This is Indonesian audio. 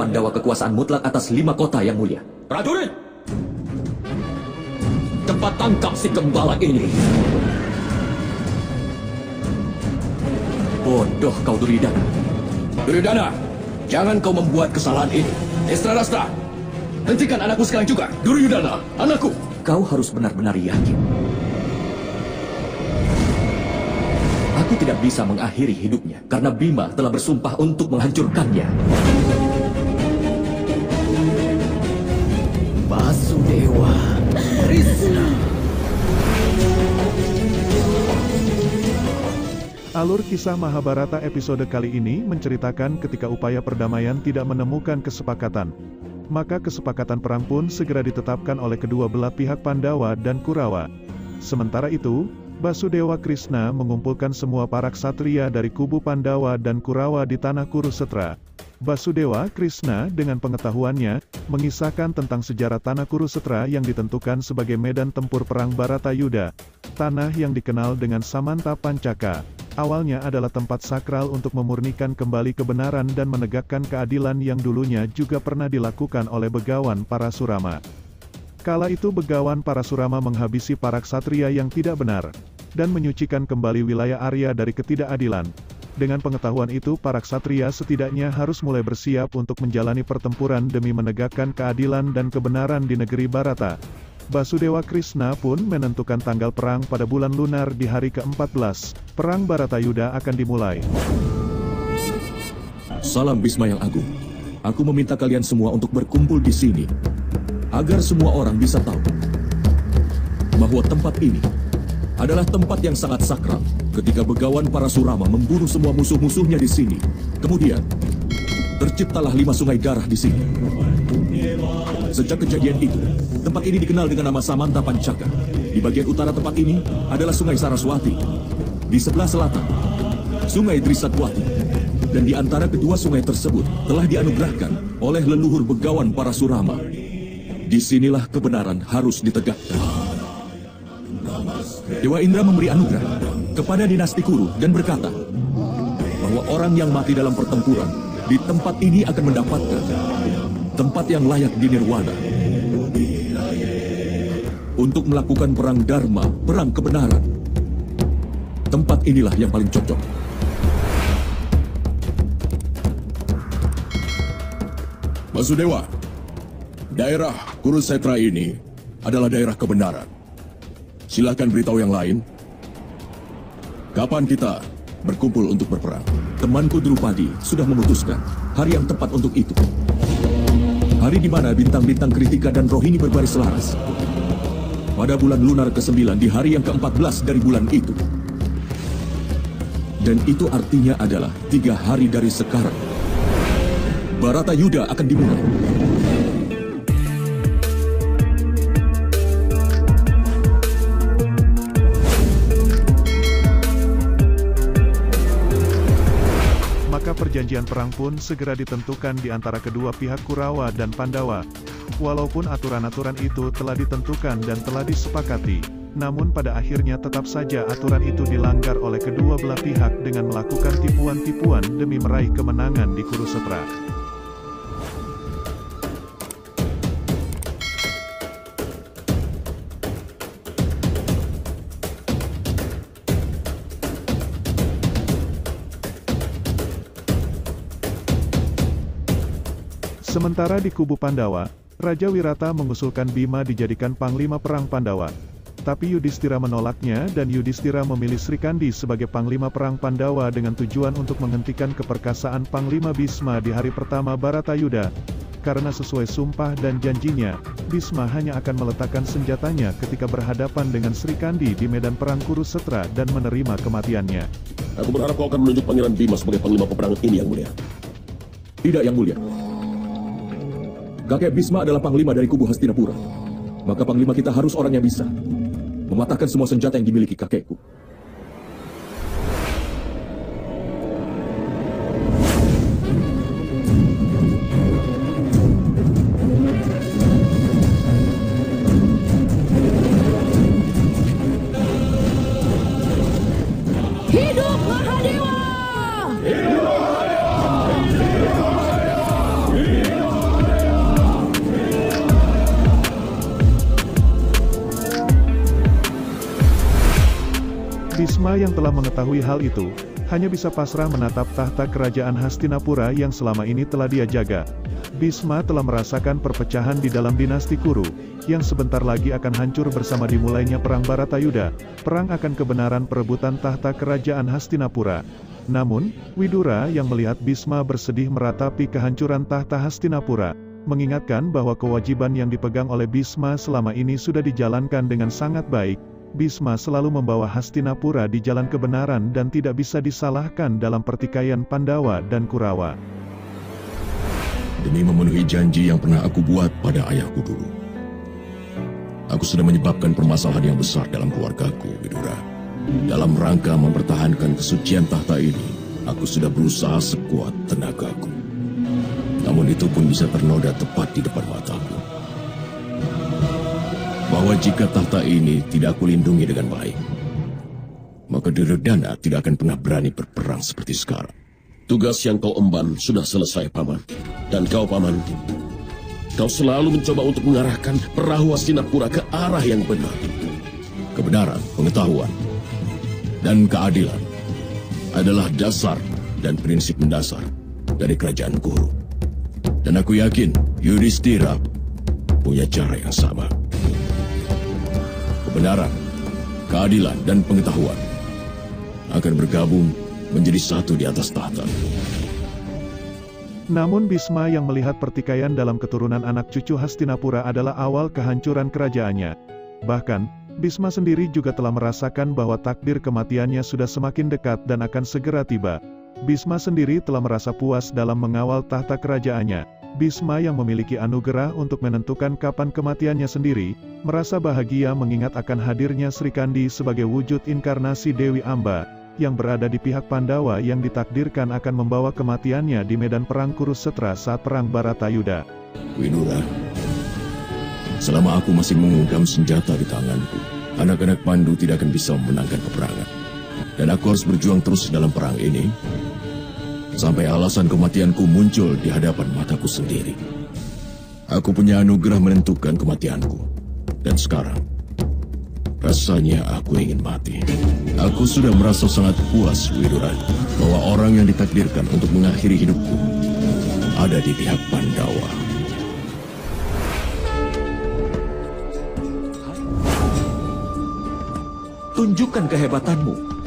Pandawa kekuasaan mutlak atas 5 kota yang mulia. Prajurit! Cepat tangkap si gembala ini. Bodoh kau, Duryodhana. Duryodhana, jangan kau membuat kesalahan ini. Dhritarashtra, hentikan anakku sekarang juga. Duryodhana, anakku. Kau harus benar-benar yakin. Aku tidak bisa mengakhiri hidupnya karena Bima telah bersumpah untuk menghancurkannya. Basudewa Krishna. Alur kisah Mahabharata episode kali ini menceritakan ketika upaya perdamaian tidak menemukan kesepakatan. Maka kesepakatan perang pun segera ditetapkan oleh kedua belah pihak Pandawa dan Kurawa. Sementara itu, Basudewa Krishna mengumpulkan semua para ksatria dari kubu Pandawa dan Kurawa di tanah Kurusetra. Basudewa Krishna dengan pengetahuannya, mengisahkan tentang sejarah tanah Kurusetra yang ditentukan sebagai medan tempur perang Bharatayuda. Tanah yang dikenal dengan Samanta Pancaka, awalnya adalah tempat sakral untuk memurnikan kembali kebenaran dan menegakkan keadilan yang dulunya juga pernah dilakukan oleh Begawan Parasurama. Kala itu Begawan Parasurama menghabisi para ksatria yang tidak benar, dan menyucikan kembali wilayah Arya dari ketidakadilan. Dengan pengetahuan itu para ksatria setidaknya harus mulai bersiap untuk menjalani pertempuran demi menegakkan keadilan dan kebenaran di negeri Bharata. Basudewa Krishna pun menentukan tanggal perang pada bulan lunar di hari ke-14. Perang Bharatayuda akan dimulai. Salam Bhisma yang agung. Aku meminta kalian semua untuk berkumpul di sini, agar semua orang bisa tahu bahwa tempat ini adalah tempat yang sangat sakral ketika Begawan Parasurama membunuh semua musuh-musuhnya di sini. Kemudian, terciptalah 5 sungai darah di sini. Sejak kejadian itu, tempat ini dikenal dengan nama Samanta Pancaka. Di bagian utara tempat ini adalah Sungai Saraswati. Di sebelah selatan, Sungai Drisatwati. Dan di antara kedua sungai tersebut telah dianugerahkan oleh leluhur Begawan Parasurama. Disinilah kebenaran harus ditegakkan. Dewa Indra memberi anugerah kepada dinasti Kuru dan berkata bahwa orang yang mati dalam pertempuran di tempat ini akan mendapatkan tempat yang layak di Nirwana untuk melakukan perang Dharma, perang kebenaran. Tempat inilah yang paling cocok. Basudewa, daerah Kurusetra ini adalah daerah kebenaran. Silakan beritahu yang lain. Kapan kita berkumpul untuk berperang? Temanku Drupadi sudah memutuskan hari yang tepat untuk itu. Hari di mana bintang-bintang Kritika dan Rohini berbaris selaras. Pada bulan lunar ke-9 di hari yang ke-14 dari bulan itu. Dan itu artinya adalah 3 hari dari sekarang. Bharatayuda akan dimulai. Maka perjanjian perang pun segera ditentukan di antara kedua pihak Kurawa dan Pandawa. Walaupun aturan-aturan itu telah ditentukan dan telah disepakati, namun pada akhirnya tetap saja aturan itu dilanggar oleh kedua belah pihak dengan melakukan tipuan-tipuan demi meraih kemenangan di Kurusetra. Sementara di kubu Pandawa, Raja Wirata mengusulkan Bima dijadikan panglima perang Pandawa. Tapi Yudhistira menolaknya dan Yudhistira memilih Srikandi sebagai panglima perang Pandawa dengan tujuan untuk menghentikan keperkasaan Panglima Bhisma di hari pertama Bharatayuda. Karena sesuai sumpah dan janjinya, Bhisma hanya akan meletakkan senjatanya ketika berhadapan dengan Srikandi di medan perang Kurusetra dan menerima kematiannya. Aku berharap kau akan menunjuk Pangeran Bima sebagai panglima peperangan ini, Yang Mulia. Tidak, Yang Mulia. Kakek Bhisma adalah panglima dari kubu Hastinapura. Maka panglima kita harus orang yang bisa mematahkan semua senjata yang dimiliki kakekku. Hidup Mahadewa! Hidup Mahadewa! yang telah mengetahui hal itu, hanya bisa pasrah menatap tahta kerajaan Hastinapura yang selama ini telah dia jaga. Bhisma telah merasakan perpecahan di dalam dinasti Kuru, yang sebentar lagi akan hancur bersama dimulainya Perang Baratayuda, perang akan kebenaran perebutan tahta kerajaan Hastinapura. Namun, Widura yang melihat Bhisma bersedih meratapi kehancuran tahta Hastinapura, mengingatkan bahwa kewajiban yang dipegang oleh Bhisma selama ini sudah dijalankan dengan sangat baik. Bhisma selalu membawa Hastinapura di jalan kebenaran dan tidak bisa disalahkan dalam pertikaian Pandawa dan Kurawa. Demi memenuhi janji yang pernah aku buat pada ayahku dulu, aku sudah menyebabkan permasalahan yang besar dalam keluargaku, Widura. Dalam rangka mempertahankan kesucian tahta ini, aku sudah berusaha sekuat tenagaku. Namun itu pun bisa ternoda tepat di depan mataku. Bahwa jika tahta ini tidak aku lindungi dengan baik, maka Duryodhana tidak akan pernah berani berperang seperti sekarang. Tugas yang kau emban sudah selesai, Paman. Dan kau, Paman, kau selalu mencoba untuk mengarahkan perahu Hastinapura ke arah yang benar. Kebenaran, pengetahuan, dan keadilan adalah dasar dan prinsip mendasar dari kerajaan Kuru. Dan aku yakin Yudhishthira punya cara yang sama. Kebenaran, keadilan, dan pengetahuan akan bergabung menjadi satu di atas tahta. Namun Bhisma yang melihat pertikaian dalam keturunan anak cucu Hastinapura adalah awal kehancuran kerajaannya. Bahkan, Bhisma sendiri juga telah merasakan bahwa takdir kematiannya sudah semakin dekat dan akan segera tiba. Bhisma sendiri telah merasa puas dalam mengawal tahta kerajaannya. Bhisma yang memiliki anugerah untuk menentukan kapan kematiannya sendiri, merasa bahagia mengingat akan hadirnya Sri Kandi sebagai wujud inkarnasi Dewi Amba, yang berada di pihak Pandawa yang ditakdirkan akan membawa kematiannya di medan perang Kurusetra saat perang Baratayuda. Widura, selama aku masih menggenggam senjata di tanganku, anak-anak Pandu tidak akan bisa memenangkan peperangan. Dan aku harus berjuang terus dalam perang ini, sampai alasan kematianku muncul di hadapan mataku sendiri. Aku punya anugerah menentukan kematianku. Dan sekarang, rasanya aku ingin mati. Aku sudah merasa sangat puas, Widura, bahwa orang yang ditakdirkan untuk mengakhiri hidupku ada di pihak Pandawa. Tunjukkan kehebatanmu.